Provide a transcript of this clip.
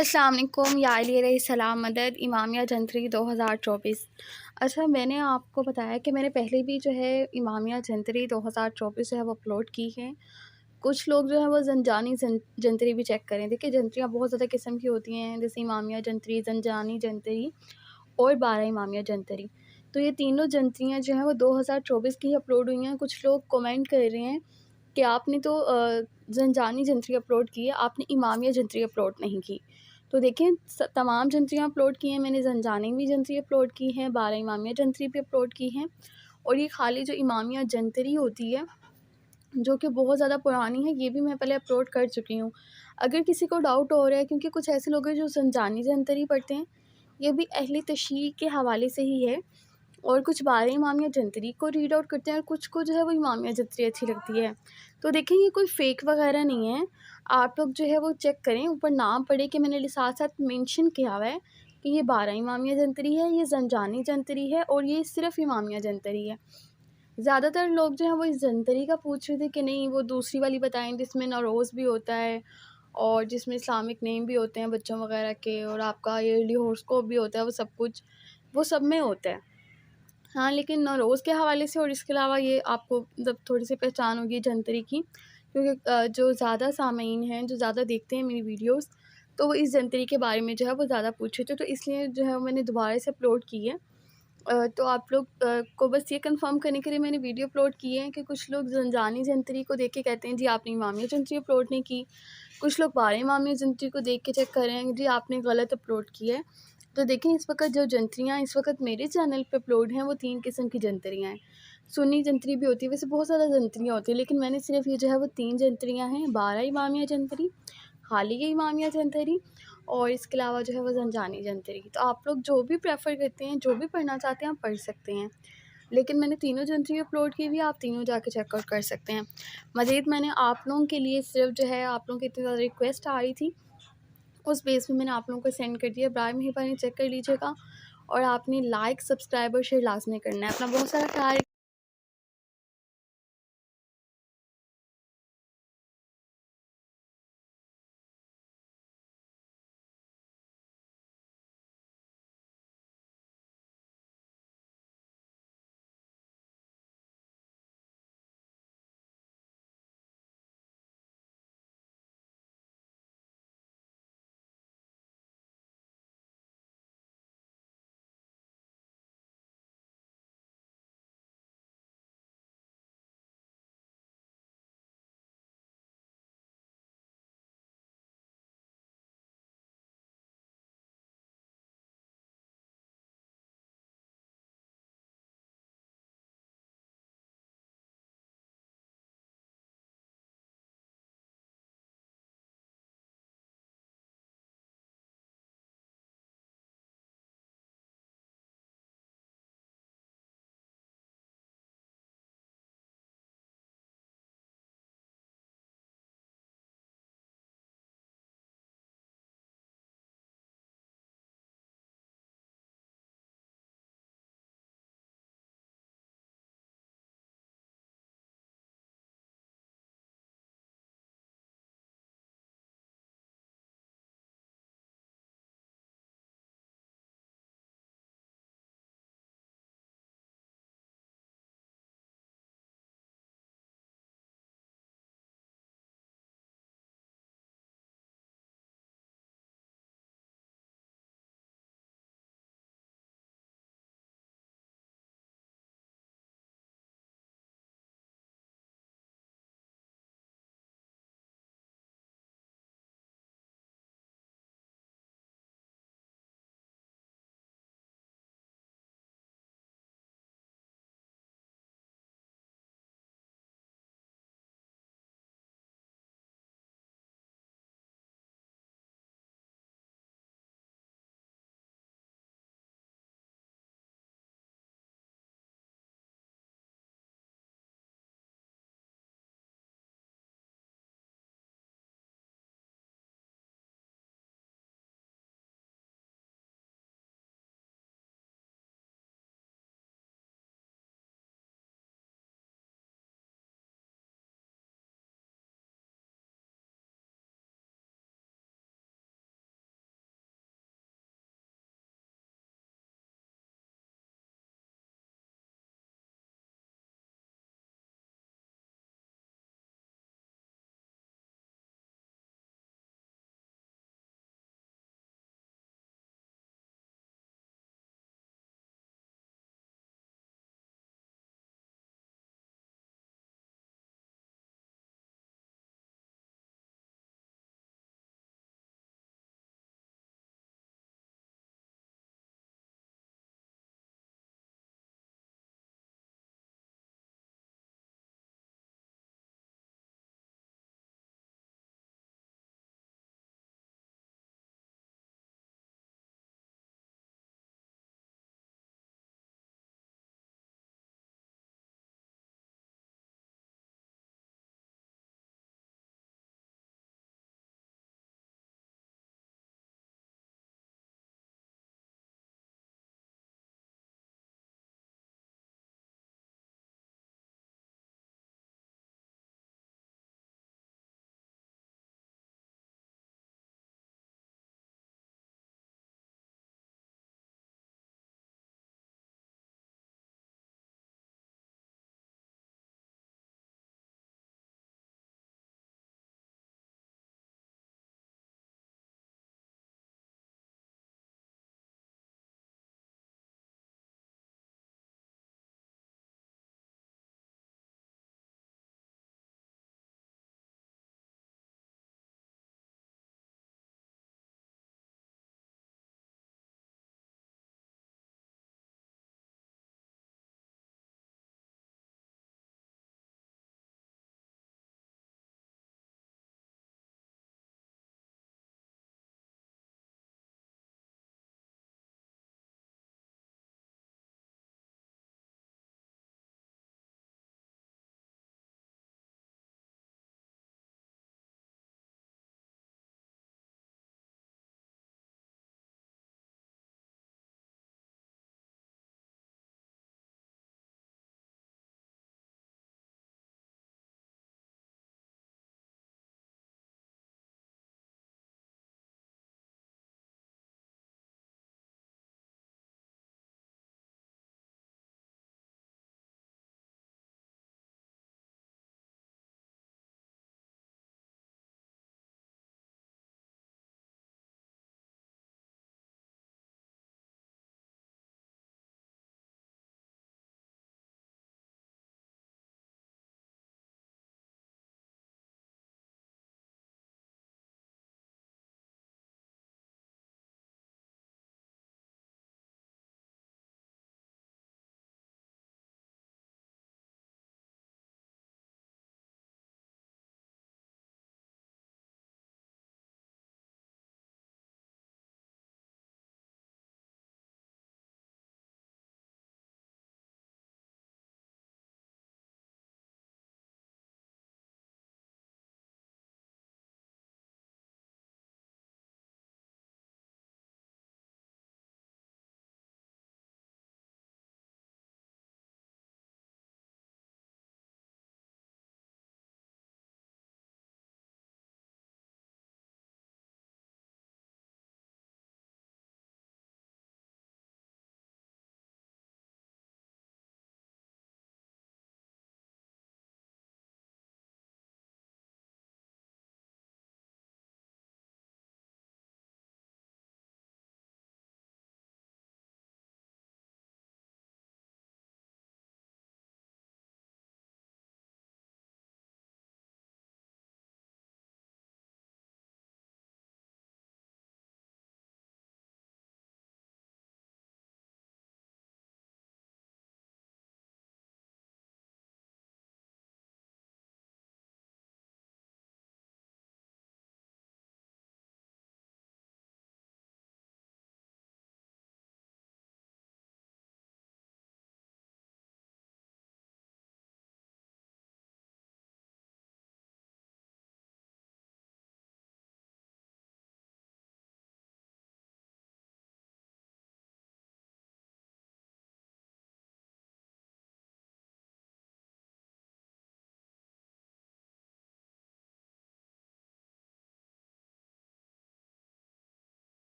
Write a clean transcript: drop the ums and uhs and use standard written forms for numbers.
अस्सलाम वालेकुम या अली अलैहिस्सलाम मदद इमामिया जंतरी 2024। अच्छा, मैंने आपको बताया कि मैंने पहले भी जो है इमामिया जंतरी 2024 जो है वो अपलोड की है। कुछ लोग जो है वो ज़ंजानी जंतरी भी चेक करें। देखिए, जंतरियाँ बहुत ज़्यादा किस्म की होती हैं, जैसे इमामिया जंतरी, ज़ंजानी जंतरी और 12 इमामिया जंतरी। तो ये तीनों जंतरियाँ जो हैं वो 2024 की ही अपलोड हुई हैं। कुछ लोग कमेंट कर रहे हैं कि आपने तो ज़ंजानी जंतरी अपलोड की है, आपने इमामिया जंतरी अपलोड नहीं की। तो देखें, तमाम जंतरियाँ अपलोड की हैं मैंने, ज़ंजानी भी जंतरी अपलोड की हैं, 12 इमामिया जंतरी भी अपलोड की हैं। और ये खाली जो इमामिया जंतरी होती है, जो कि बहुत ज़्यादा पुरानी है, ये भी मैं पहले अपलोड कर चुकी हूँ। अगर किसी को डाउट हो रहा है, क्योंकि कुछ ऐसे लोग हैं जो ज़ंजानी जंतरी पढ़ते हैं, ये भी अहले तशरीह के हवाले से ही है। और कुछ 12 इमामिया जंतरी को रीड आउट करते हैं और कुछ को जो है वो इमामिया जंतरी अच्छी लगती है। तो देखें, ये कोई फ़ेक वगैरह नहीं है। आप लोग जो है वो चेक करें, ऊपर नाम पढ़े कि मैंने साथ-साथ मेंशन किया हुआ है कि ये 12 इमामिया जंतरी है, ये ज़ंजानी जंतरी है और ये सिर्फ़ इमामिया जंतरी है। ज़्यादातर लोग जो हैं वो इस जंतरी का पूछ रहे थे कि नहीं, वो दूसरी वाली बताएँ जिसमें नौरोज़ भी होता है और जिसमें इस्लामिक नेम भी होते हैं बच्चों वगैरह के, और आपका ईयरली हॉरोस्कोप भी होता है, वो सब कुछ, वो सब में होता है। हाँ, लेकिन नौरोज़ के हवाले से और इसके अलावा ये आपको मतलब थोड़ी-सी पहचान होगी जंतरी की, क्योंकि जो ज़्यादा सामीन हैं, जो ज़्यादा देखते हैं मेरी वीडियोज़, तो वो इस जंतरी के बारे में जो है वो ज़्यादा पूछ रहे थे, तो इसलिए जो है मैंने दोबारा से अपलोड की है। तो आप लोग को बस ये कंफ़र्म करने के लिए मैंने वीडियो अपलोड की है कि कुछ लोग ज़ंजानी जंतरी को देख के कहते हैं जी आपने इमामिया जंतरी अपलोड नहीं की। कुछ लोग 12 इमामिया जंतरी को देख के चेक कर रहे हैं जी आपने गलत अपलोड की है। तो देखें, इस वक़्त जो जंतरियाँ इस वक़्त मेरे चैनल पे अपलोड हैं वो 3 किस्म की जंतरियाँ हैं। सुन्नी जंतरी भी होती है, वैसे बहुत ज़्यादा जंतरियाँ होती हैं, लेकिन मैंने सिर्फ़ ये जो है वो 3 जंतरियाँ हैं, 12 इमामिया जंतरी, खालिग इमामिया जंतरी और इसके अलावा जो है वो ज़ंजानी जंतरी। तो आप लोग जो भी प्रेफ़र करते हैं, जो भी पढ़ना चाहते हैं, आप पढ़ सकते हैं। लेकिन मैंने तीनों जंतरी अपलोड की हुई है, आप तीनों जाके चेकआउट कर सकते हैं। मज़ीद मैंने आप लोगों के लिए सिर्फ़ जो है, आप लोगों की इतनी ज़्यादा रिक्वेस्ट आ रही थी, उस बेस पे मैंने आप लोगों को सेंड कर दिया। बराए मेहरबानी चेक कर लीजिएगा और आपने लाइक, सब्सक्राइब और शेयर लाज़मी करना है। अपना बहुत सारा ख्याल